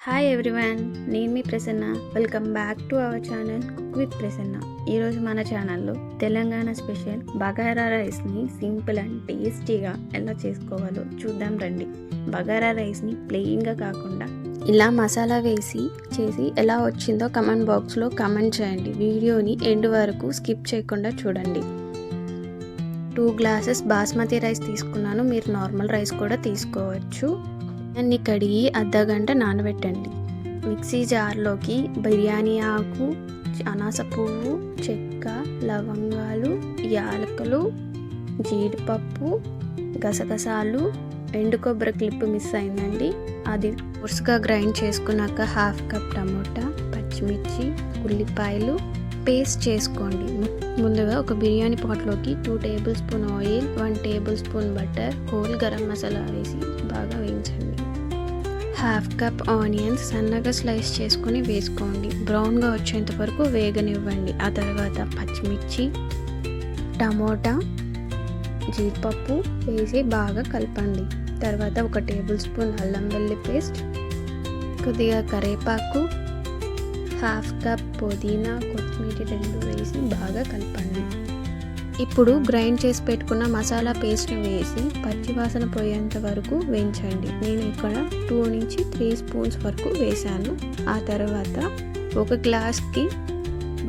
Hi everyone, నేను మీ Prasanna. Welcome back to our channel cook with Prasanna. ఈరోజు మన ఛానల్లో తెలంగాణ స్పెషల్ బగారా రైస్ని సింపుల్ అండ్ టేస్టీగా ఎలా చేసుకోవాలో చూద్దాం రండి. బగారా రైస్ని ప్లెయిన్గా కాకుండా ఇలా మసాలా వేసి చేసి ఎలా వచ్చిందో కమెంట్ బాక్స్లో కమెంట్ చేయండి. వీడియోని ఎండ్ వరకు స్కిప్ చేయకుండా చూడండి. 2 గ్లాసెస్ బాస్మతి రైస్ తీసుకున్నాను. మీరు నార్మల్ రైస్ కూడా తీసుకోవచ్చు. అన్ని కడిగి అర్ధగంట నానబెట్టండి. మిక్సీ జార్లోకి బిర్యానీ ఆకు, అనాస పువ్వు, చెక్క, లవంగాలు, యాలకులు, జీడిపప్పు, గసగసాలు, ఎండు కొబ్బరి క్లిప్ మిస్ అయిందండి, అది కోర్సుగా గ్రైండ్ చేసుకున్నాక 1/2 కప్ టమోటా, పచ్చిమిర్చి, ఉల్లిపాయలు పేస్ట్ చేసుకోండి. ముందుగా ఒక బిర్యానీ పాట్లోకి 2 tablespoon oil, 1 tablespoon butter, whole garam masala వేసి బాగా వేయించండి. 1/2 కప్ ఆనియన్స్ సన్నగా స్లైస్ చేసుకొని వేసుకోండి. బ్రౌన్గా వచ్చేంత వరకు వేగనివ్వండి. ఆ తర్వాత పచ్చిమిర్చి, టమోటా, జీడిపప్పు వేసి బాగా కలపండి. తర్వాత 1 టేబుల్ స్పూన్ అల్లం వెల్లుల్లి పేస్ట్, కొద్దిగా కరివేపాకు, 1/2 కప్ పుదీనా, కొత్తిమీర 2 వేసి బాగా కలపండి. ఇప్పుడు గ్రైండ్ చేసి పెట్టుకున్న మసాలా పేస్ట్ని వేసి పచ్చివాసన పోయేంత వరకు వేయించండి. నేను ఇక్కడ 2 నుంచి 3 స్పూన్స్ వరకు వేసాను. ఆ తర్వాత 1 గ్లాస్కి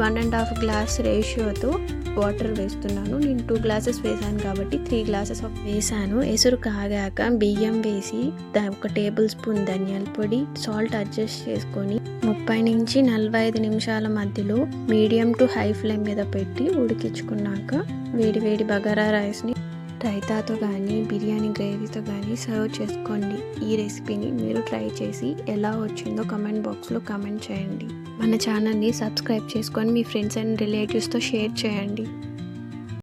1.5 గ్లాస్ రేషియోతో వాటర్ వేస్తున్నాను. నేను 2 గ్లాసెస్ వేసాను కాబట్టి 3 గ్లాసెస్ వేసాను. ఎసురు కాగాక బియ్యం వేసి 1 టేబుల్ స్పూన్ ధనియాల పొడి, సాల్ట్ అడ్జస్ట్ చేసుకొని 30 నుంచి 45 నిమిషాల మధ్యలో మీడియం టు హై ఫ్లేమ్ మీద పెట్టి ఉడికించుకున్నాక వేడి బగారా రైస్ని రైతాతో కానీ బిర్యానీ గ్రేవీతో కానీ సర్వ్ చేసుకోండి. ఈ రెసిపీని మీరు ట్రై చేసి ఎలా వచ్చిందో కమెంట్ బాక్స్లో కమెంట్ చేయండి. మన ఛానల్ని సబ్స్క్రైబ్ చేసుకొని మీ ఫ్రెండ్స్ అండ్ రిలేటివ్స్తో షేర్ చేయండి.